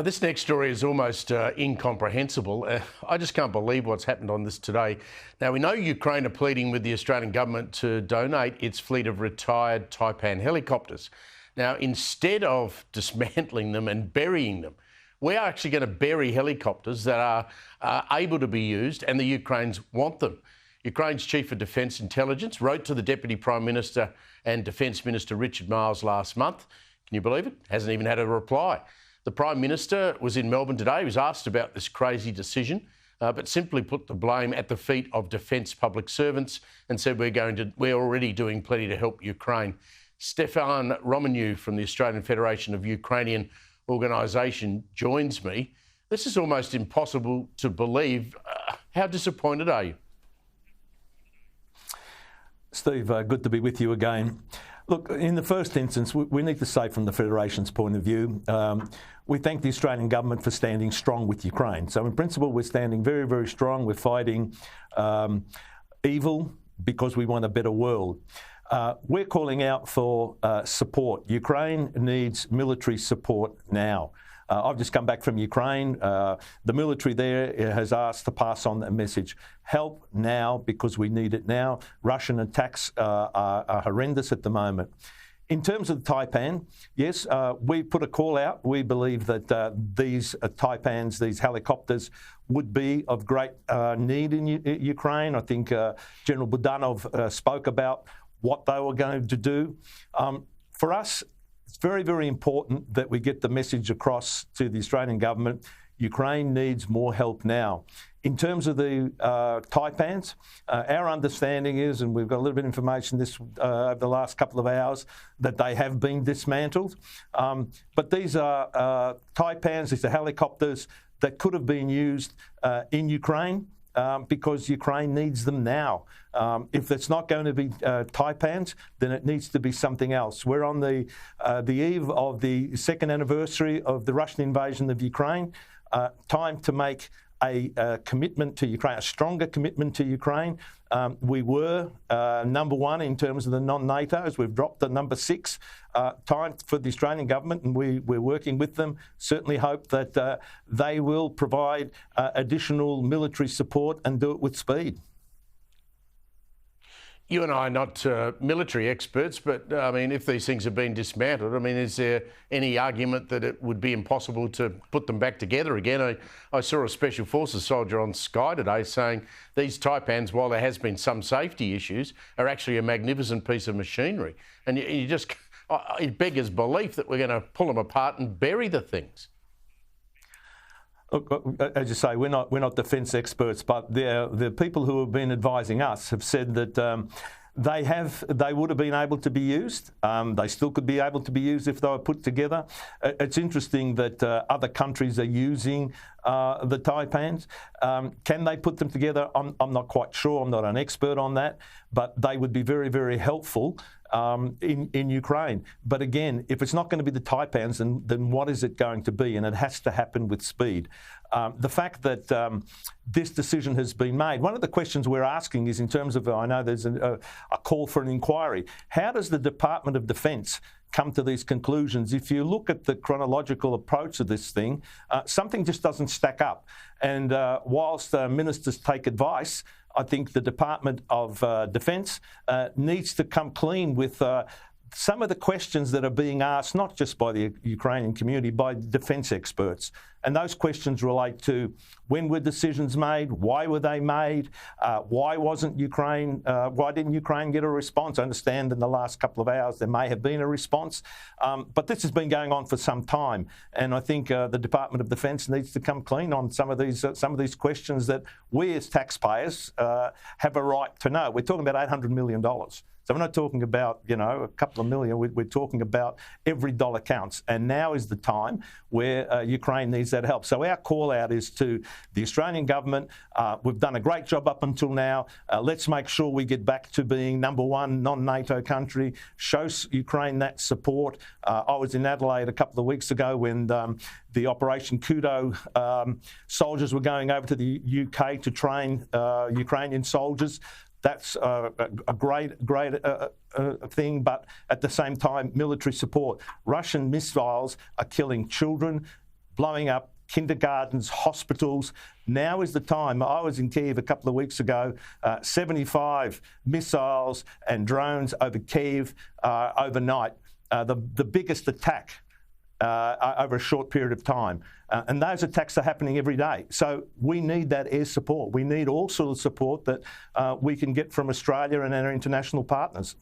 This next story is almost incomprehensible. I just can't believe what's happened on this today. Now, we know Ukraine are pleading with the Australian government to donate its fleet of retired Taipan helicopters. Now, instead of dismantling them and burying them, we are actually going to bury helicopters that are able to be used, and the Ukrainians want them. Ukraine's Chief of Defence Intelligence wrote to the Deputy Prime Minister and Defence Minister Richard Marles last month. Can you believe it? Hasn't even had a reply. The Prime Minister was in Melbourne today. He was asked about this crazy decision, but simply put the blame at the feet of defence public servants and said we're already doing plenty to help Ukraine. Stefan Romaniw from the Australian Federation of Ukrainian Organisation joins me. This is almost impossible to believe. How disappointed are you? Steve, good to be with you again. Look, in the first instance, we need to say from the Federation's point of view, we thank the Australian government for standing strong with Ukraine. So in principle, we're standing very, very strong. We're fighting evil because we want a better world. We're calling out for support. Ukraine needs military support now. I've just come back from Ukraine. The military there has asked to pass on that message. Help now because we need it now. Russian attacks are horrendous at the moment. In terms of the Taipan, yes, we put a call out. We believe that these Taipans, these helicopters, would be of great need in Ukraine. I think General Budanov spoke about what they were going to do. For us, it's very, very important that we get the message across to the Australian government. Ukraine needs more help now. In terms of the Taipans, our understanding is, and we've got a little bit of information over the last couple of hours, that they have been dismantled. But these are Taipans, these are helicopters that could have been used in Ukraine. Because Ukraine needs them now. If it's not going to be Taipans, then it needs to be something else. We're on the eve of the second anniversary of the Russian invasion of Ukraine. Time to make a commitment to Ukraine, a stronger commitment to Ukraine. We were number one in terms of the non-NATOs. We've dropped to number 6. Time for the Australian government, and we're working with them. Certainly hope that they will provide additional military support and do it with speed. You and I are not military experts, but I mean, if these things have been dismantled, I mean, is there any argument that it would be impossible to put them back together again? I saw a Special Forces soldier on Sky today saying these Taipans, while there has been some safety issues, are actually a magnificent piece of machinery. And you just, it beggars belief that we're going to pull them apart and bury the things. Look, as you say, we're not defence experts, but the people who have been advising us have said that they would have been able to be used. They still could be able to be used if they were put together. It's interesting that other countries are using the Taipans. Can they put them together? I'm not quite sure. I'm not an expert on that, but they would be very, very helpful in Ukraine. But again, if it's not going to be the Taipans, then what is it going to be? And it has to happen with speed. The fact that this decision has been made, one of the questions we're asking is in terms of, I know there's a call for an inquiry. How does the Department of Defence come to these conclusions? If you look at the chronological approach of this thing, something just doesn't stack up. And whilst ministers take advice, I think the Department of Defence needs to come clean with some of the questions that are being asked, not just by the Ukrainian community, by defence experts. And those questions relate to when were decisions made, why were they made, why didn't Ukraine get a response? I understand in the last couple of hours there may have been a response, but this has been going on for some time. And I think the Department of Defence needs to come clean on some of these questions that we as taxpayers have a right to know. We're talking about $800 million. So we're not talking about, a couple of million. We're talking about every dollar counts. And now is the time where Ukraine needs that help. So our call out is to the Australian government. We've done a great job up until now. Let's make sure we get back to being number one non-NATO country. Show Ukraine that support. I was in Adelaide a couple of weeks ago when the Operation Kudo soldiers were going over to the UK to train Ukrainian soldiers. That's a great thing, but at the same time, military support. Russian missiles are killing children, blowing up kindergartens, hospitals. Now is the time. I was in Kyiv a couple of weeks ago, 75 missiles and drones over Kyiv overnight, the biggest attack over a short period of time. And those attacks are happening every day. So we need that air support. We need all sort of support that we can get from Australia and our international partners.